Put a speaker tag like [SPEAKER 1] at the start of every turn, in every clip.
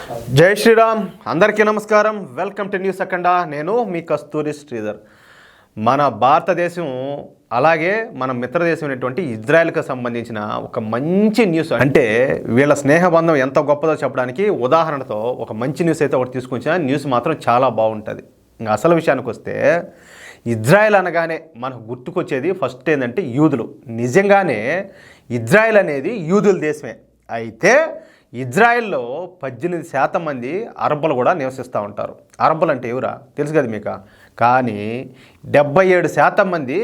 [SPEAKER 1] జై శ్రీరామ్. అందరికీ నమస్కారం. వెల్కమ్ టు న్యూస్ అఖండ. నేను మీ కస్తూరి శ్రీధర్. మన భారతదేశం అలాగే మన మిత్రదేశం అయినటువంటి ఇజ్రాయెల్కి సంబంధించిన ఒక మంచి న్యూస్, అంటే వీళ్ళ స్నేహబంధం ఎంత గొప్పదో చెప్పడానికి ఉదాహరణతో ఒక మంచి న్యూస్ అయితే ఒకటి తీసుకొచ్చిన. న్యూస్ మాత్రం చాలా బాగుంటుంది. ఇంకా అసలు విషయానికి వస్తే, ఇజ్రాయెల్ అనగానే మనకు గుర్తుకొచ్చేది ఫస్ట్ ఏంటంటే యూదులు. నిజంగానే ఇజ్రాయెల్ అనేది యూదుల దేశమే. అయితే ఇజ్రాయెల్లో 18% మంది అరబ్బులు కూడా నివసిస్తూ ఉంటారు. అరబ్బులు అంటే ఎవరా తెలుసు కదా మీకు. కానీ 77% మంది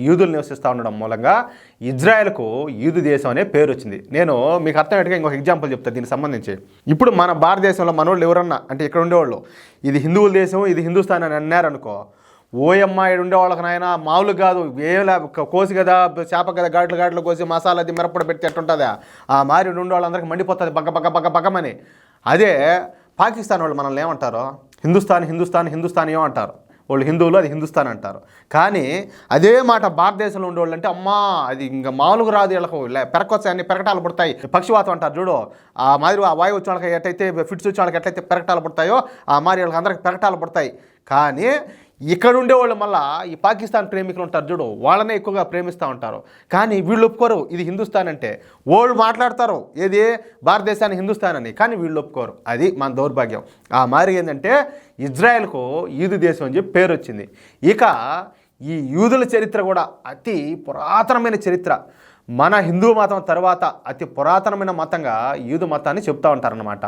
[SPEAKER 1] యూదులు నివసిస్తూ ఉండడం మూలంగా ఇజ్రాయెల్కు యూదు దేశం అనే పేరు వచ్చింది. నేను మీకు అర్థమయ్యేట్టుగా ఇంకొక ఎగ్జాంపుల్ చెప్తాను దీనికి సంబంధించి. ఇప్పుడు మన భారతదేశంలో మనోళ్ళు ఎవరన్నా అంటే ఇక్కడ ఉండేవాళ్ళు ఇది హిందువుల దేశం, ఇది హిందుస్థాన్ అని అన్నారనుకో, ఓయమ్మ ఇక్కడ ఉండేవాళ్ళకి నాయన మామూలు కాదు, వేల కోసి కదా చేప కదా గాట్లు కోసి మసాలా అది మిరప్పొడి పెడితే ఎట్టుంటుందా ఆ మారి ఉండేవాళ్ళందరికీ మండిపోతుంది బగ్గ బగ్గ బగ్గ బగ్గమని. అదే పాకిస్తాన్ వాళ్ళు మనల్ని ఏమంటారు, హిందుస్థాన్ ఏమంటారు, వాళ్ళు హిందువులు అది హిందుస్థాన్ అంటారు. కానీ అదే మాట భారతదేశంలో ఉండేవాళ్ళు అంటే అమ్మా అది ఇంకా మామూలుగా రాదు, వీళ్ళకు పెరకొచ్చాయి, అన్ని పెరకటాలు పుడతాయి, పక్షివాతం అంటారు చూడు. ఆ మాదిరి ఆ వాయువు వచ్చే వాళ్ళకి ఎట్లయితే ఫిట్స్ వచ్చే వాళ్ళకి ఎట్లయితే పెరకటాలు పుడతాయో ఆ మాదిరి వాళ్ళకి అందరికి పెరకటాలు పుడతాయి. కానీ ఇక్కడ ఉండేవాళ్ళు మళ్ళీ ఈ పాకిస్తాన్ ప్రేమికులు ఉంటారు చూడు, వాళ్ళనే ఎక్కువగా ప్రేమిస్తూ ఉంటారు. కానీ వీళ్ళు ఒప్పుకోరు ఇది హిందుస్థాన్ అంటే. వాళ్ళు మాట్లాడతారు ఏది భారతదేశాన్ని హిందుస్థాన్ అని, కానీ వీళ్ళు ఒప్పుకోరు. అది మన దౌర్భాగ్యం. ఆ మారి ఏంటంటే ఇజ్రాయెల్కు యూదు దేశం అని చెప్పి పేరు వచ్చింది. ఇక ఈ యూదుల చరిత్ర కూడా అతి పురాతనమైన చరిత్ర. మన హిందూ మతం తర్వాత అతి పురాతనమైన మతంగా యూదు మతాన్ని చెప్తూ ఉంటారన్నమాట.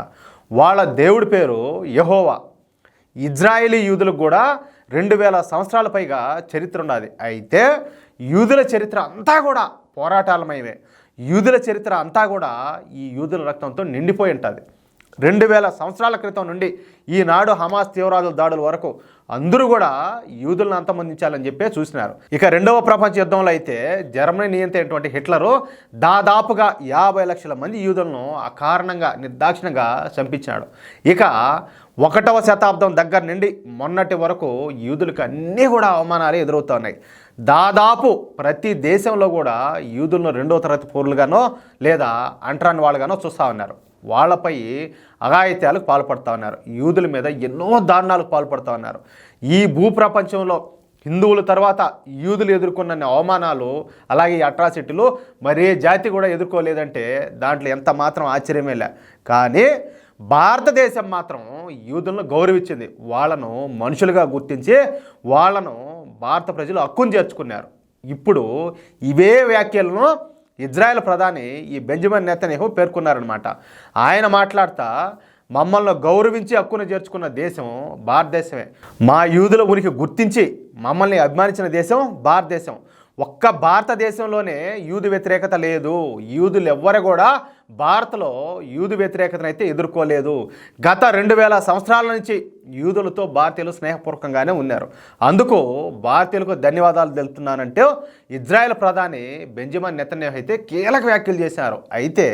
[SPEAKER 1] వాళ్ళ దేవుడి పేరు యెహోవా. ఇజ్రాయేలీ యూదులకు కూడా 2000 సంవత్సరాల పైగా చరిత్ర ఉన్నది. అయితే యూదుల చరిత్ర అంతా కూడా పోరాటాలమైవే. యూదుల చరిత్ర అంతా కూడా ఈ యూదుల రక్తంతో నిండిపోయి ఉంటుంది. 2000 సంవత్సరాల క్రితం నుండి ఈనాడు హమాస్ తీవ్రవాదుల దాడుల వరకు అందరూ కూడా యూదులను అంతమొందించాలని చెప్పి చూసినారు. ఇక రెండవ ప్రపంచ యుద్ధంలో అయితే జర్మనీ నియంత్రించినటువంటి హిట్లరు దాదాపుగా 50 లక్షల మంది యూదులను అకారణంగా నిర్దాక్షిణంగా చంపించాడు. ఇక 1వ శతాబ్దం దగ్గర నుండి మొన్నటి వరకు యూదులకు అన్నీ కూడా అవమానాలు ఎదురవుతున్నాయి. దాదాపు ప్రతి దేశంలో కూడా యూదులను 2వ తరగతి పౌరులుగానో లేదా అంటరాని వాళ్ళుగానో చూస్తూ ఉన్నారు. వాళ్ళపై అఘాయిత్యాలకు పాల్పడుతూ ఉన్నారు. యూదుల మీద ఎన్నో దారుణాలకు పాల్పడుతూ ఉన్నారు. ఈ భూప్రపంచంలో హిందువుల తర్వాత యూదులు ఎదుర్కొన్న అవమానాలు అలాగే ఈ అట్రాసిటీలు మరే జాతి కూడా ఎదుర్కోలేదంటే దాంట్లో ఎంత మాత్రం ఆశ్చర్యమే లే. కానీ భారతదేశం మాత్రం యూదులను గౌరవించింది. వాళ్ళను మనుషులుగా గుర్తించి వాళ్ళను భారత ప్రజలు హక్కును చేర్చుకున్నారు. ఇప్పుడు ఇవే వ్యాఖ్యలను ఇజ్రాయెల్ ప్రధాని ఈ బెంజమిన్ నెతన్యాహు పేర్కొన్నారనమాట. ఆయన మాట్లాడుతూ మమ్మల్ని గౌరవించి హక్కును చేర్చుకున్న దేశం భారతదేశమే. మా యూదుల ఉనికి గుర్తించి మమ్మల్ని అభిమానించిన దేశం భారతదేశం. ఒక్క భారతదేశంలోనే యూదు వ్యతిరేకత లేదు. యూదులు ఎవ్వరు కూడా భారత్లో యూదు వ్యతిరేకతను అయితే ఎదుర్కోలేదు. గత 2000 సంవత్సరాల నుంచి యూదులతో భారతీయులు స్నేహపూర్వకంగానే ఉన్నారు. అందుకు భారతీయులకు ధన్యవాదాలు తెలుపుతున్నానంటే ఇజ్రాయెల్ ప్రధాని బెంజమిన్ నెతన్యాహు అయితే కీలక వ్యాఖ్యలు చేశారు. అయితే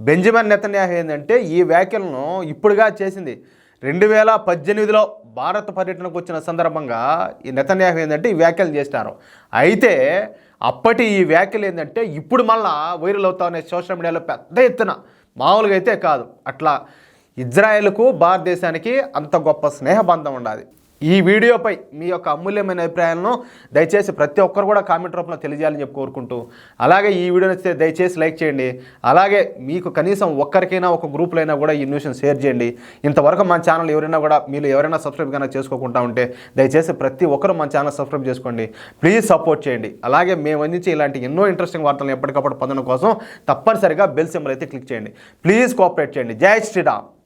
[SPEAKER 1] బెంజమిన్ నెతన్యాహు ఏంటంటే ఈ వ్యాఖ్యలను ఇప్పుడుగా చేసింది. 2018లో భారత పర్యటనకు వచ్చిన సందర్భంగా ఈ నెతన్యాహు ఏంటంటే ఈ వ్యాఖ్యలు చేసినారు. అయితే అప్పటి ఈ వ్యాఖ్యలు ఏంటంటే ఇప్పుడు మళ్ళా వైరల్ అవుతా ఉన్నాయి సోషల్ మీడియాలో పెద్ద ఎత్తున. మామూలుగా అయితే కాదు. అట్లా ఇజ్రాయెల్కు భారతదేశానికి అంత గొప్ప స్నేహబంధం ఉండాలి. ఈ వీడియోపై మీ యొక్క అమూల్యమైన అభిప్రాయాలను దయచేసి ప్రతి ఒక్కరు కూడా కామెంట్ రూపంలో తెలియజేయాలని చెప్పి కోరుకుంటూ, అలాగే ఈ వీడియో నచ్చితే దయచేసి లైక్ చేయండి. అలాగే మీకు కనీసం ఒక్కరికైనా ఒక గ్రూప్లో అయినా కూడా ఈ న్యూస్ని షేర్ చేయండి. ఇంతవరకు మన ఛానల్ ఎవరైనా సబ్స్క్రైబ్ కన్నా చేసుకోకుండా ఉంటే దయచేసి ప్రతి ఒక్కరు మన ఛానల్ సబ్స్క్రైబ్ చేసుకోండి. ప్లీజ్ సపోర్ట్ చేయండి. అలాగే మేము అందించే ఇలాంటి ఎన్నో ఇంట్రెస్టింగ్ వార్తలను ఎప్పటికప్పుడు పొందడం కోసం తప్పనిసరిగా బెల్ సింబల్ అయితే క్లిక్ చేయండి. ప్లీజ్ కోఆపరేట్ చేయండి. జై శ్రీరామ్.